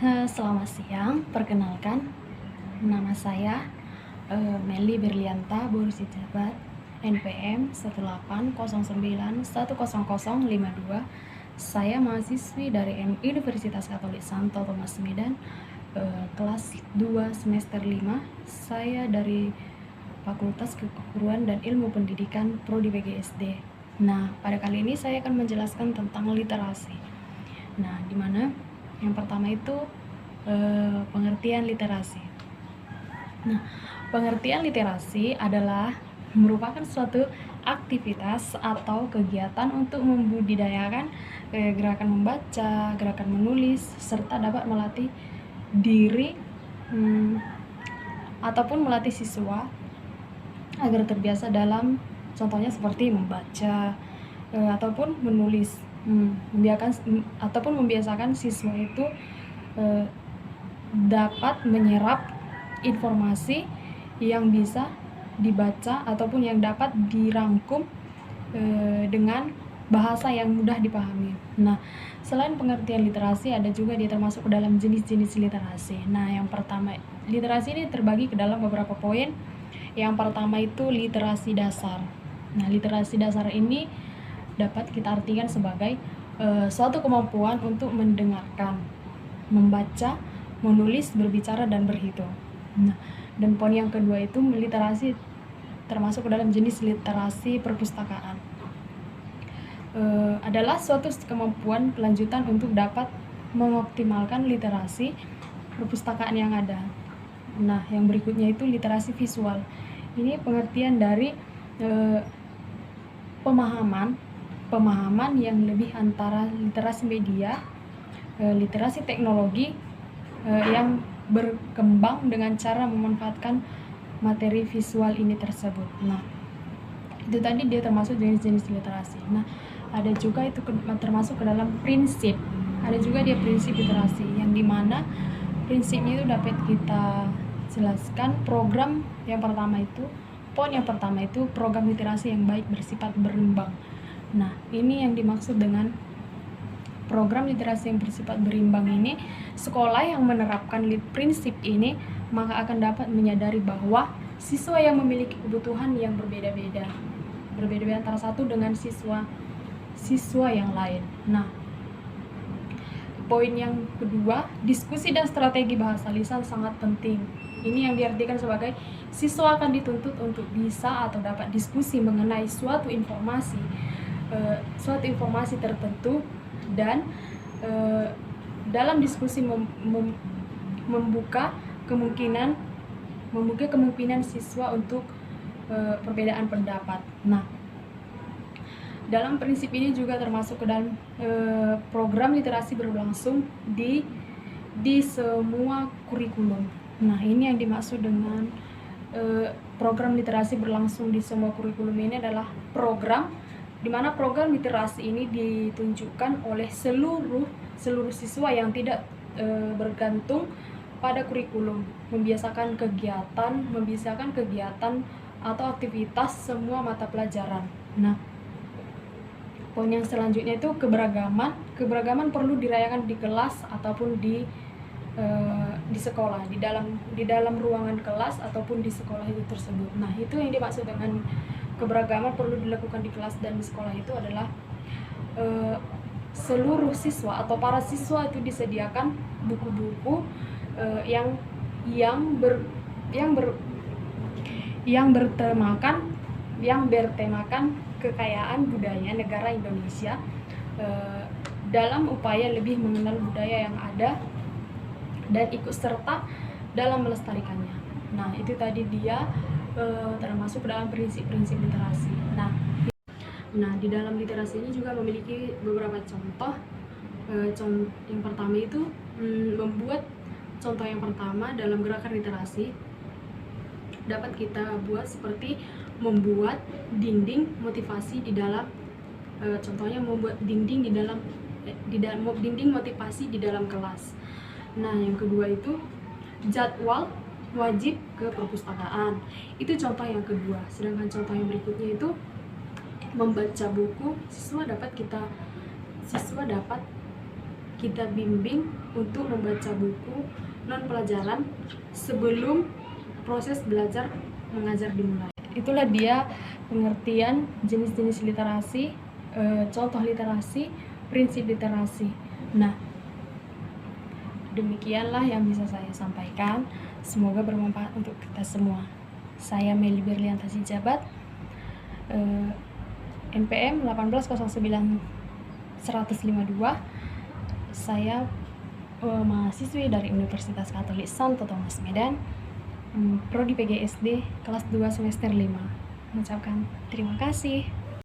Selamat siang, perkenalkan nama saya Meli Berlianta Borusi Jabat, NPM 180910052. Saya mahasiswi dari Universitas Katolik Santo Thomas Medan, kelas 2 semester 5. Saya dari Fakultas Keguruan dan Ilmu Pendidikan Prodi PGSD. Nah, pada kali ini saya akan menjelaskan tentang literasi. Nah, di mana yang pertama itu pengertian literasi. Nah, pengertian literasi adalah merupakan suatu aktivitas atau kegiatan untuk membudidayakan gerakan membaca, gerakan menulis, serta dapat melatih diri ataupun melatih siswa agar terbiasa dalam contohnya seperti membaca ataupun menulis, membiasakan siswa itu dapat menyerap informasi yang bisa dibaca ataupun yang dapat dirangkum dengan bahasa yang mudah dipahami. Nah, selain pengertian literasi, ada juga dia termasuk ke dalam jenis-jenis literasi. Nah, yang pertama, literasi ini terbagi ke dalam beberapa poin. Yang pertama itu literasi dasar. Nah, literasi dasar ini dapat kita artikan sebagai suatu kemampuan untuk mendengarkan, membaca, menulis, berbicara, dan berhitung. Nah, dan poin yang kedua itu literasi termasuk ke dalam jenis literasi perpustakaan. Adalah suatu kemampuan kelanjutan untuk dapat mengoptimalkan literasi perpustakaan yang ada. Nah, yang berikutnya itu literasi visual. Ini pengertian dari pemahaman yang lebih antara literasi media, literasi teknologi yang berkembang dengan cara memanfaatkan materi visual ini tersebut. Nah, itu tadi dia termasuk jenis-jenis literasi. Nah, ada juga itu termasuk ke dalam prinsip. Ada juga dia prinsip literasi yang dimana prinsipnya itu dapat kita jelaskan. Poin yang pertama itu program literasi yang baik bersifat berimbang. Nah, ini yang dimaksud dengan program literasi yang bersifat berimbang ini, sekolah yang menerapkan prinsip ini maka akan dapat menyadari bahwa siswa yang memiliki kebutuhan yang berbeda-beda antara satu dengan siswa yang lain. Nah, poin yang kedua, diskusi dan strategi bahasa lisan sangat penting. Ini yang diartikan sebagai siswa akan dituntut untuk bisa atau dapat diskusi mengenai suatu informasi tertentu, dan dalam diskusi membuka kemungkinan siswa untuk perbedaan pendapat. Nah, dalam prinsip ini juga termasuk ke dalam program literasi berlangsung di semua kurikulum. Nah, ini yang dimaksud dengan program literasi berlangsung di semua kurikulum ini adalah program di mana program literasi ini ditunjukkan oleh seluruh siswa yang tidak bergantung pada kurikulum, membiasakan kegiatan atau aktivitas semua mata pelajaran. Nah, poin yang selanjutnya itu keberagaman perlu dirayakan di kelas ataupun di sekolah, di dalam ruangan kelas ataupun di sekolah itu tersebut. Nah, itu yang dimaksud dengan keberagaman perlu dilakukan di kelas dan di sekolah itu adalah seluruh siswa atau para siswa itu disediakan buku-buku yang bertemakan kekayaan budaya negara Indonesia dalam upaya lebih mengenal budaya yang ada dan ikut serta dalam melestarikannya. Nah, itu tadi dia termasuk dalam prinsip-prinsip literasi. Nah, di dalam literasi ini juga memiliki beberapa contoh. Yang pertama itu membuat contoh yang pertama dalam gerakan literasi dapat kita buat seperti membuat dinding motivasi di dalam contohnya membuat dinding dinding motivasi di dalam kelas. Nah, yang kedua itu jadwal wajib ke perpustakaan. Itu contoh yang kedua. Sedangkan contoh yang berikutnya itu membaca buku, siswa dapat kita bimbing untuk membaca buku non pelajaran sebelum proses belajar mengajar dimulai. Itulah dia pengertian jenis-jenis literasi, contoh literasi, prinsip literasi. Nah, demikianlah yang bisa saya sampaikan. Semoga bermanfaat untuk kita semua. Saya Meli Berlianta Sijabat, NPM 1809 152. Saya mahasiswi dari Universitas Katolik Santo Thomas Medan, Prodi PGSD kelas 2 semester 5. Mengucapkan terima kasih.